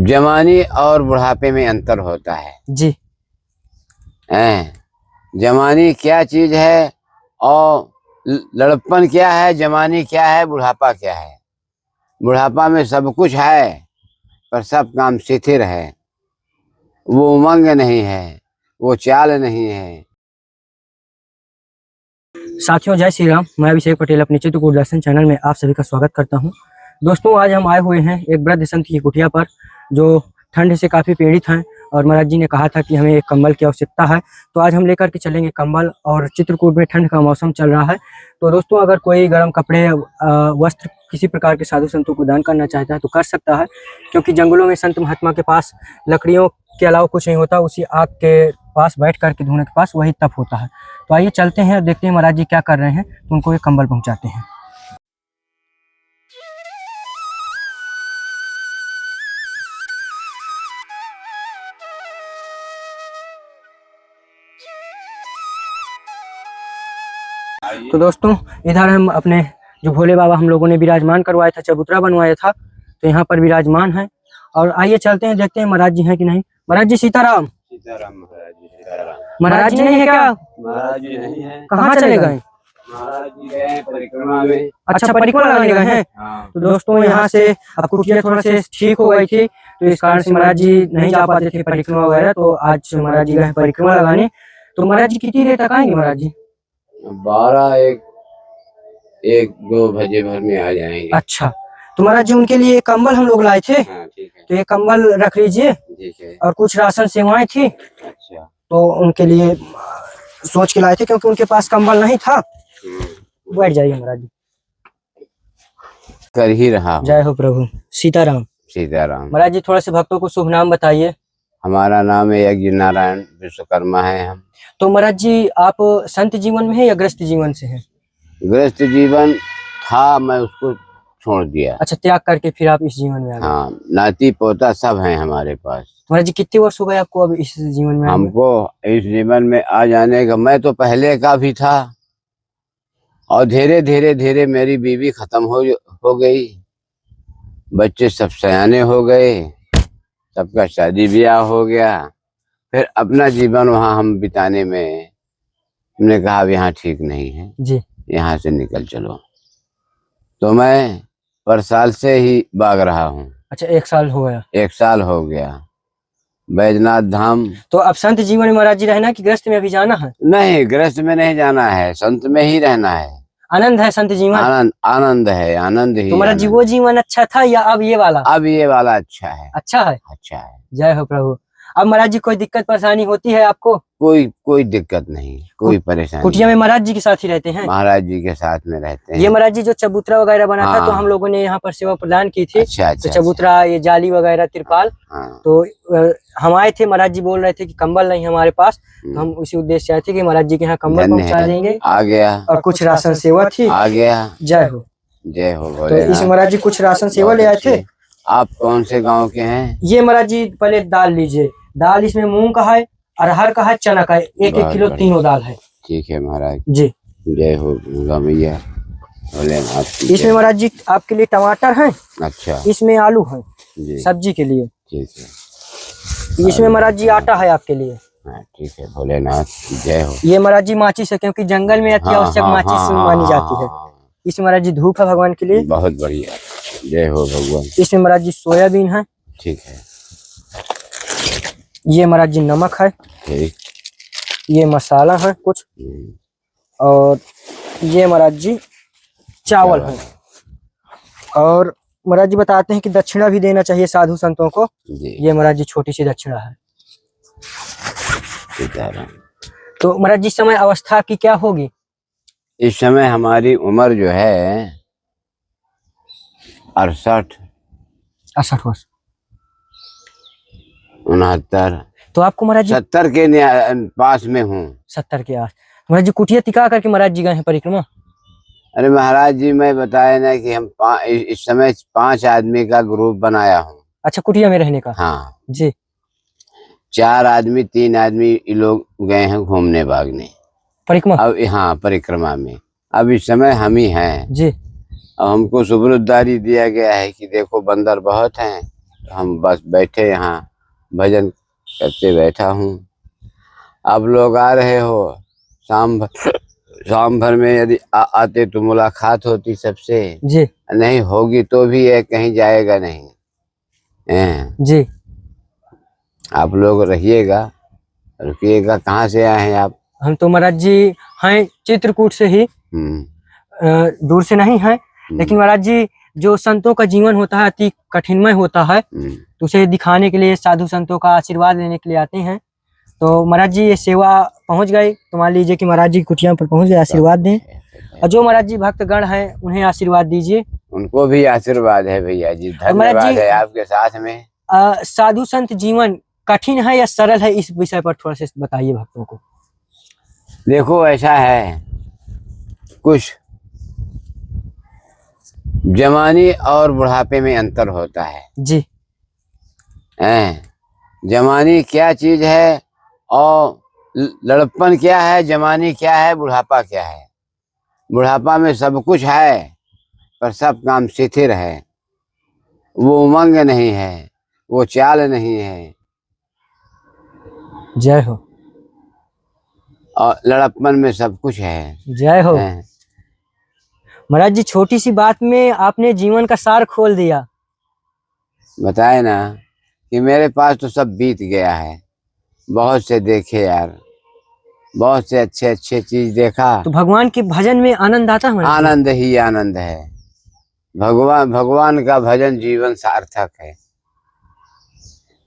जवानी और बुढ़ापे में अंतर होता है जी। जवानी क्या चीज है और लड़पन क्या है, जवानी क्या है, बुढ़ापा क्या है। बुढ़ापा में सब कुछ है पर सब काम शिथिल है, वो उमंग नहीं है, वो चाल नहीं है। साथियों जय श्री राम। मैं अभिषेक पटेल अपने चित्रकूट दर्शन चैनल में आप सभी का स्वागत करता हूं। दोस्तों आज हम आए हुए हैं एक वृद्ध संत की कुटिया पर जो ठंड से काफ़ी पीड़ित हैं और महाराज जी ने कहा था कि हमें एक कंबल की आवश्यकता है, तो आज हम लेकर के चलेंगे कंबल। और चित्रकूट में ठंड का मौसम चल रहा है, तो दोस्तों अगर कोई गर्म कपड़े वस्त्र किसी प्रकार के साधु संतों को दान करना चाहता है तो कर सकता है, क्योंकि जंगलों में संत महात्मा के पास लकड़ियों के अलावा कुछ नहीं होता, उसी आग के पास बैठ करके धुएं के पास वही तप होता है। तो आइए चलते हैं और देखते हैं महाराज जी क्या कर रहे हैं, तो उनको एक कंबल पहुंचाते हैं। तो दोस्तों इधर हम अपने जो भोले बाबा हम लोगों ने विराजमान करवाया था, चबूतरा बनवाया था, तो यहाँ पर विराजमान है। और आइए चलते हैं देखते हैं महाराज जी हैं कि नहीं। महाराज जी सीताराम। सीताराम महाराज जी, सीताराम। महाराज जी नहीं है क्या? महाराज जी नहीं है। कहाँ चले गए? महाराज जी गए परिक्रमा में। अच्छा परिक्रमा लगाने गए हैं। हाँ। तो दोस्तों यहाँ से अब कुटिया थोड़ा से ठीक हो गई थी, तो इस कारण से महाराज जी नहीं जा पाते थे परिक्रमा वगैरह, तो आज महाराज जी गए परिक्रमा लगाने। तो महाराज जी कितनी देर तक आएंगे? महाराज जी 12-1-2 बजे भर में आ जाएंगे। अच्छा, तो महाराज जी उनके लिए कंबल हम लोग लाए थे। हाँ, ठीक है। तो ये कंबल रख लीजिए। ठीक है। और कुछ राशन सेवाएं थी, अच्छा, तो उनके लिए सोच के लाए थे, क्योंकि उनके पास कंबल नहीं था। बैठ जाइए महाराज जी। कर ही रहा हूं। जय हो प्रभु। सीताराम। सीताराम। महाराज जी थोड़ा से भक्तों को शुभ नाम बताइए। हमारा नाम है यज्ञ नारायण विश्वकर्मा है हम। तो महाराज जी आप संत जीवन में है या गृहस्थ जीवन से हैं? गृहस्थ जीवन था, मैं उसको छोड़ दिया। अच्छा, त्याग करके फिर आप इस जीवन में आ गए। हाँ, नाती पोता सब हैं हमारे पास। महाराज जी कितने वर्ष हो गए आपको अब इस जीवन में? हमको इस जीवन में आ जाने का, मैं तो पहले का भी था और धीरे धीरे धीरे मेरी बीवी खत्म हो गई, बच्चे सब सयाने हो गए, सबका शादी ब्याह हो गया। फिर अपना जीवन वहाँ हम बिताने में हमने कहा अब यहाँ ठीक नहीं है जी, यहाँ से निकल चलो। तो मैं पर साल से ही भाग रहा हूँ। अच्छा 1 साल हो गया। 1 साल हो गया बैजनाथ धाम। तो अब संत जीवन में महाराज जी रहना कि गृहस्थ में अभी जाना है? नहीं, गृहस्थ में नहीं जाना है, संत में ही रहना है। आनंद है संत जीवन। आनंद आनंद है, आनंद ही। तो महाराज जी वो जीवन अच्छा था या अब ये वाला? अब ये वाला अच्छा है। अच्छा है। अच्छा है। जय हो प्रभु। अब महाराज जी कोई दिक्कत परेशानी होती है आपको? कोई दिक्कत नहीं, कोई परेशानी। कुटिया में महाराज जी के साथ ही रहते हैं? महाराज जी के साथ में रहते हैं। ये महाराज जी जो चबूतरा वगैरह बना था, तो हम लोगों ने यहाँ पर सेवा प्रदान की थी। अच्छा, तो चबूतरा, ये जाली वगैरह, तिरपाल। तो हम आए थे, महाराज जी बोल रहे थे कि कंबल नहीं हमारे पास, तो हम उसी उद्देश्य से आए थे कि महाराज जी के यहाँ कंबल पहुँचा देंगे। आ गया। और कुछ राशन सेवा थी। आ गया। जय हो। जय हो। तो इस महाराज जी कुछ राशन सेवा ले आए थे। आप कौन से गांव के हैं? ये महाराज जी पहले दाल लीजिए। दाल इसमें मूंग का है, अरहर का है, चना का है। 1-1 किलो तीनों दाल है। ठीक है महाराज जी। जय हो भैया भोलेनाथ। इसमें महाराज जी आपके लिए टमाटर है। अच्छा। इसमें आलू है जी, सब्जी के लिए। ठीक है। इसमें महाराज जी आटा है आपके लिए। ठीक है भोलेनाथ जय हो। ये महाराज जी माचिस है, क्योंकि जंगल में अति आवश्यक माचिस मानी जाती है। इसमें महाराज जी धूप है भगवान के लिए। बहुत बढ़िया, जय हो भगवान। इसमें महाराज जी सोयाबीन है। ठीक है। ये महाराज जी नमक है। ठीक। ये मसाला है कुछ। और ये महाराज जी चावल है। और महाराज जी बताते हैं कि दक्षिणा भी देना चाहिए साधु संतों को। ये महाराज जी छोटी सी दक्षिणा है। तो महाराज जी समय अवस्था की क्या होगी? इस समय हमारी उम्र जो है 68 वर्ष। 69। तो आपको महाराज जी 70 के पास में हूँ। 70 के आस। महाराज जी कुटिया टिका करके महाराज जी गए हैं परिक्रमा। अरे महाराज जी मैं बताया ना कि हम इस समय 5 आदमी का ग्रुप बनाया हूँ। अच्छा, कुटिया में रहने का। हाँ जी। 4 आदमी 3 आदमी लोग गए हैं घूमने भागने परिक्रमा। अब हाँ परिक्रमा में। अब इस समय हम ही हैं जी। अब हमको सुबुलदारी दिया गया है कि देखो बंदर बहुत हैं, हम बस बैठे यहाँ भजन करते बैठा हूँ। आप लोग आ रहे हो, शाम भर में यदि आते तो मुलाकात होती सबसे। जी नहीं होगी तो भी ये कहीं जाएगा नहीं। जी। आप लोग रहिएगा, रुकिएगा। कहाँ से आए हैं आप? हम तो महाराज जी हैं चित्रकूट से ही, दूर से नहीं है। लेकिन महाराज जी जो संतों का जीवन होता है अति कठिनमय होता है, तो उसे दिखाने के लिए साधु संतों का आशीर्वाद लेने के लिए आते हैं। तो महाराज जी ये सेवा पहुंच गई, तो मान लीजिए कि महाराज जी कुटिया पर पहुंच गए, आशीर्वाद दें। और जो महाराज जी भक्तगण हैं उन्हें आशीर्वाद दीजिए। उनको भी आशीर्वाद है भैया जी, धन्यवाद है आपके साथ में। साधु संत जीवन कठिन है या सरल है, इस विषय पर थोड़ा सा बताइए भक्तों को। देखो ऐसा है, कुछ जवानी और बुढ़ापे में अंतर होता है जी। जवानी क्या चीज है और लड़पन क्या है, जवानी क्या है, बुढ़ापा क्या है। बुढ़ापा में सब कुछ है पर सब काम शिथिल है, वो उमंग नहीं है, वो चाल नहीं है। जय हो। और लड़पन में सब कुछ है। जय हो। महाराज जी छोटी सी बात में आपने जीवन का सार खोल दिया। बताए ना कि मेरे पास तो सब बीत गया है, बहुत से देखे यार, बहुत से अच्छे अच्छे चीज देखा। तो भगवान के भजन में आनंद आता है? आनंद ही आनंद है। भगवान का भजन जीवन सार्थक है।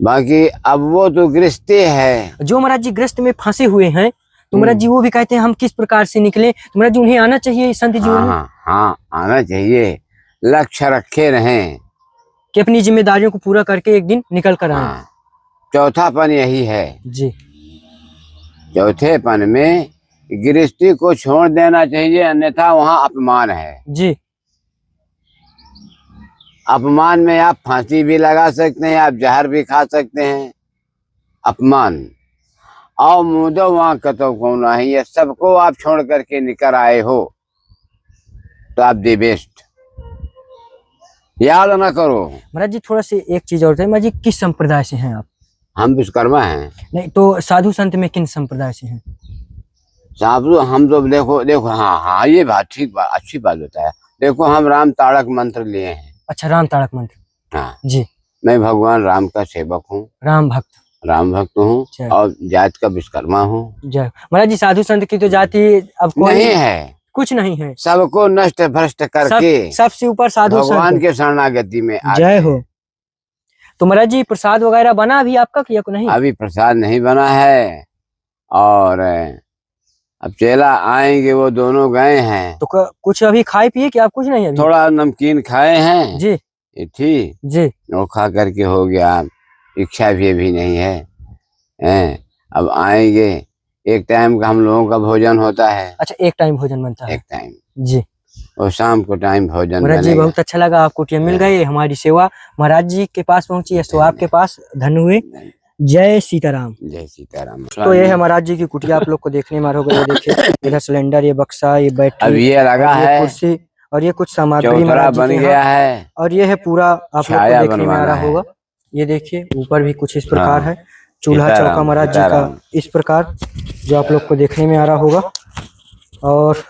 बाकी अब वो तो गृहस्थी है। जो महाराज जी गृहस्थ में फंसे हुए हैं, तो महाराज जी वो भी कहते हैं हम किस प्रकार से निकले, तो महाराज जी उन्हें आना चाहिए संत जीवन में। हाँ आना चाहिए। लक्ष्य रखे रहें कि अपनी जिम्मेदारियों को पूरा करके एक दिन निकल कर आए। चौथापन यही है जी। चौथेपन में गृहस्थी को छोड़ देना चाहिए, अन्यथा वहाँ अपमान है जी। अपमान में आप फांसी भी लगा सकते हैं, आप जहर भी खा सकते हैं। अपमान और मुदो वहाँ कतो को नहीं, ये सबको आप छोड़ करके निकल आए हो तो आप दी बेस्ट। याद ना करो। महाराज जी थोड़ा सी एक चीज और है, महाराज जी किस संप्रदाय से हैं आप? हम विश्वकर्मा हैं। नहीं तो साधु संत में किन संप्रदाय से हैं? साधु हम तो देखो हाँ ये बात ठीक बात, अच्छी बात बताया। देखो हम राम ताड़क मंत्र लिए हैं। अच्छा, राम ताड़क मंत्र। हाँ जी। मैं भगवान राम का सेवक हूँ, राम भक्त हूँ और जात का विश्वकर्मा हूँ। जय। महाराज जी साधु संत की तो जाति अब कोई नहीं है, कुछ नहीं है, सबको नष्ट भ्रष्ट करके सबसे ऊपर साधु भगवान के शरणागति में। जय हो। तो महाराज जी प्रसाद वगैरह बना अभी आपका या नहीं? अभी प्रसाद नहीं बना है, और अब चेला आएंगे, वो दोनों गए हैं। तो कुछ अभी खाए पिए कि आप? कुछ नहीं अभी? थोड़ा नमकीन खाए हैं जी थी जी, वो खा करके हो गया। इच्छा भी नहीं है। अब आएंगे, एक टाइम का हम लोगों का भोजन होता है। अच्छा, एक टाइम भोजन बनता है? एक टाइम जी। और शाम को टाइम भोजन। महाराज जी बहुत अच्छा लगा, आपको कुटिया मिल गई, हमारी सेवा महाराज जी के पास पहुंची है, तो आपके पास धन्य हुए। जय सीताराम। जय सीताराम। तो ये है महाराज जी की कुटिया, आप लोग को देखने में आ रहा होगा। ये देखिए इधर सिलेंडर, ये बक्सा, ये बैटरी, अब ये लगा है कुर्सी, और ये कुछ सामग्री महाराज जी बन गया है। और ये है पूरा, आप लोग को देखने में आ रहा होगा। ये देखिए ऊपर भी कुछ इस प्रकार है, चूल्हा चौका महाराज जी का इस प्रकार, जो आप लोग को देखने में आ रहा होगा। और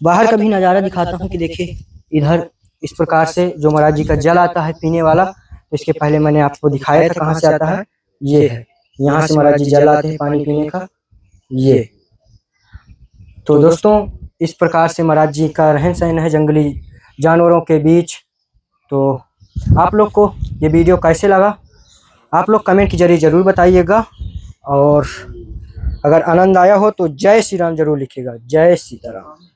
बाहर का भी नजारा दिखाता हूँ कि देखिए इधर इस प्रकार से जो महाराज जी का जल आता है पीने वाला, तो इसके पहले मैंने आपको दिखाया था कहाँ से आता है। ये है, यहाँ से महाराज जी जल आते हैं पानी पीने का। ये तो दोस्तों इस प्रकार से महाराज जी का रहन सहन है जंगली जानवरों के बीच। तो आप लोग को ये वीडियो कैसे लगा, आप लोग कमेंट के जरिए जरूर बताइएगा, और अगर आनंद आया हो तो जय श्री राम जरूर लिखिएगा। जय सीताराम।